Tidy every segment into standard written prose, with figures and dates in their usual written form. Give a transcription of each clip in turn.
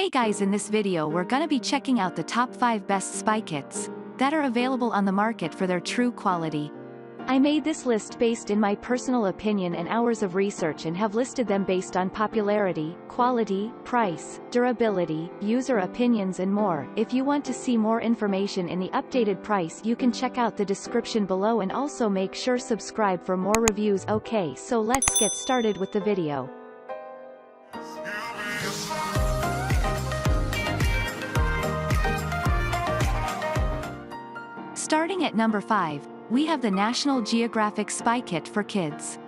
Hey guys, in this video we're gonna be checking out the top 5 best spy kits that are available on the market for their true quality. I made this list based in my personal opinion and hours of research and have listed them based on popularity, quality, price, durability, user opinions and more. If you want to see more information in the updated price, you can check out the description below and also make sure subscribe for more reviews. Okay, so let's get started with the video. Starting at number 5, we have the National Geographic Spy Kit for kids.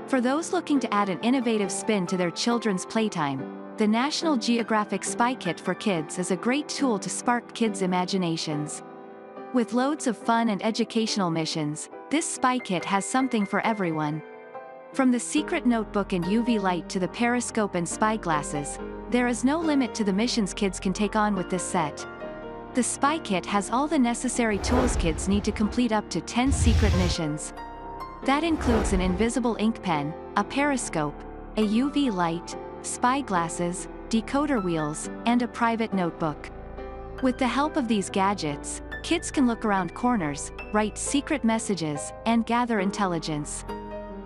For those looking to add an innovative spin to their children's playtime, the National Geographic Spy Kit for kids is a great tool to spark kids' imaginations. With loads of fun and educational missions, this spy kit has something for everyone. From the secret notebook and UV light to the periscope and spy glasses, there is no limit to the missions kids can take on with this set. The Spy Kit has all the necessary tools kids need to complete up to 10 secret missions. That includes an invisible ink pen, a periscope, a UV light, spy glasses, decoder wheels, and a private notebook. With the help of these gadgets, kids can look around corners, write secret messages, and gather intelligence.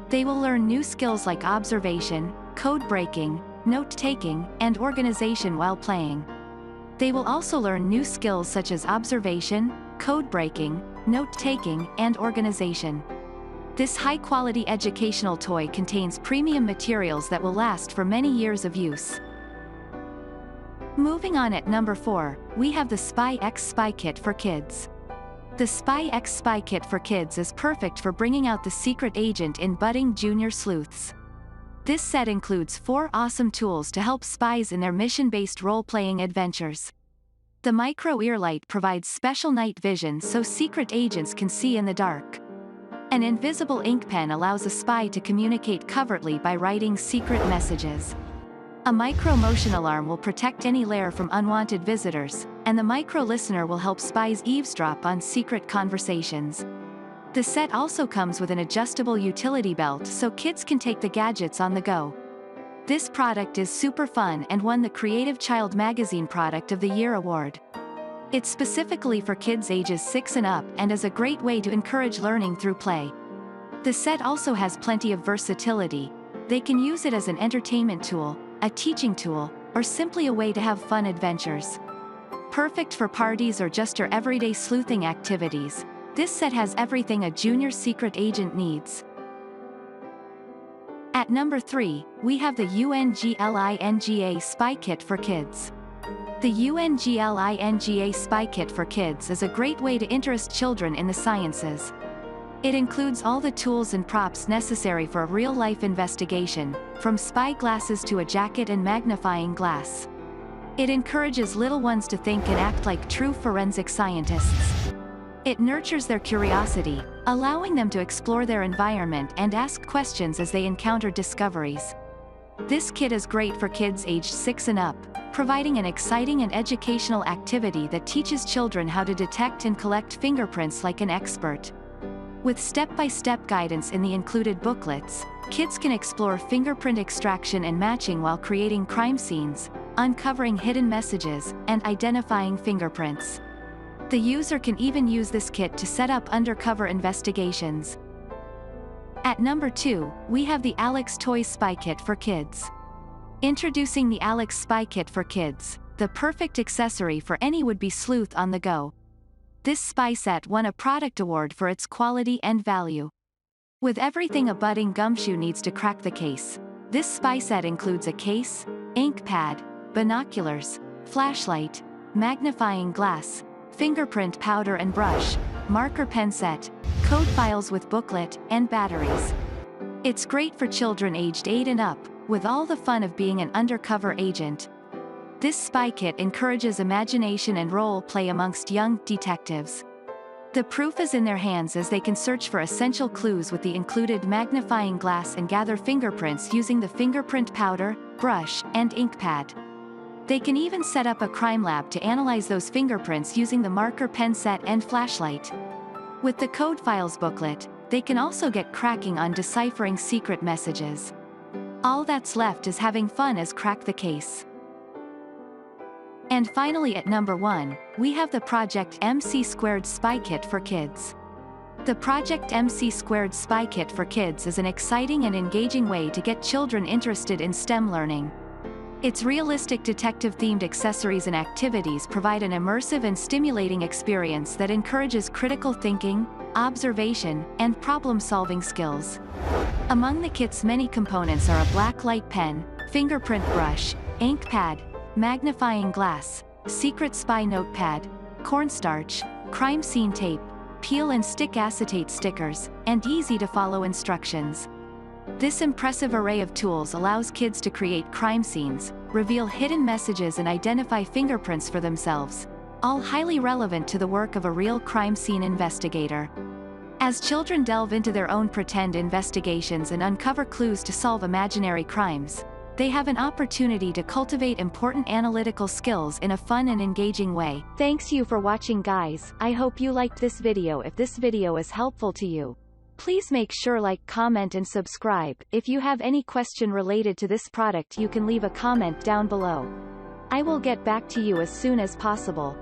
They will learn new skills like observation, code breaking, note-taking, and organization while playing. They will also learn new skills such as observation, code breaking, note-taking, and organization. This high-quality educational toy contains premium materials that will last for many years of use. Moving on at number 4, we have the SpyX Spy Kit for kids. The SpyX Spy Kit for kids is perfect for bringing out the secret agent in budding junior sleuths. This set includes 4 awesome tools to help spies in their mission-based role-playing adventures. The micro earlight provides special night vision so secret agents can see in the dark. An invisible ink pen allows a spy to communicate covertly by writing secret messages. A micro motion alarm will protect any lair from unwanted visitors, and the micro listener will help spies eavesdrop on secret conversations. The set also comes with an adjustable utility belt so kids can take the gadgets on the go. This product is super fun and won the Creative Child Magazine Product of the Year award. It's specifically for kids ages 6 and up and is a great way to encourage learning through play. The set also has plenty of versatility. They can use it as an entertainment tool, a teaching tool, or simply a way to have fun adventures. Perfect for parties or just your everyday sleuthing activities. This set has everything a junior secret agent needs. At number 3, we have the UNGLINGA Spy Kit for kids. The UNGLINGA Spy Kit for kids is a great way to interest children in the sciences. It includes all the tools and props necessary for a real-life investigation, from spy glasses to a jacket and magnifying glass. It encourages little ones to think and act like true forensic scientists. It nurtures their curiosity, allowing them to explore their environment and ask questions as they encounter discoveries. This kit is great for kids aged 6 and up, providing an exciting and educational activity that teaches children how to detect and collect fingerprints like an expert. With step-by-step guidance in the included booklets, kids can explore fingerprint extraction and matching while creating crime scenes, uncovering hidden messages, and identifying fingerprints. The user can even use this kit to set up undercover investigations. At number 2, we have the Alex Toys Spy Kit for kids. Introducing the Alex Spy Kit for kids, the perfect accessory for any would-be sleuth on the go. This spy set won a product award for its quality and value. With everything a budding gumshoe needs to crack the case, this spy set includes a case, ink pad, binoculars, flashlight, magnifying glass, fingerprint powder and brush, marker pen set, code files with booklet, and batteries. It's great for children aged 8 and up, with all the fun of being an undercover agent. This spy kit encourages imagination and role play amongst young detectives. The proof is in their hands as they can search for essential clues with the included magnifying glass and gather fingerprints using the fingerprint powder, brush, and ink pad. They can even set up a crime lab to analyze those fingerprints using the marker pen set and flashlight. With the code files booklet, they can also get cracking on deciphering secret messages. All that's left is having fun as crack the case. And finally at number 1, we have the Project MC2 Spy Kit for kids. The Project MC2 Spy Kit for kids is an exciting and engaging way to get children interested in STEM learning. Its realistic detective-themed accessories and activities provide an immersive and stimulating experience that encourages critical thinking, observation, and problem-solving skills. Among the kit's many components are a black light pen, fingerprint brush, ink pad, magnifying glass, secret spy notepad, cornstarch, crime scene tape, peel and stick acetate stickers, and easy-to-follow instructions. This impressive array of tools allows kids to create crime scenes, reveal hidden messages and identify fingerprints for themselves, all highly relevant to the work of a real crime scene investigator. As children delve into their own pretend investigations and uncover clues to solve imaginary crimes, they have an opportunity to cultivate important analytical skills in a fun and engaging way. Thanks you for watching, guys. I hope you liked this video. If this video is helpful to you, please make sure like, comment and subscribe. If you have any question related to this product, you can leave a comment down below. I will get back to you as soon as possible.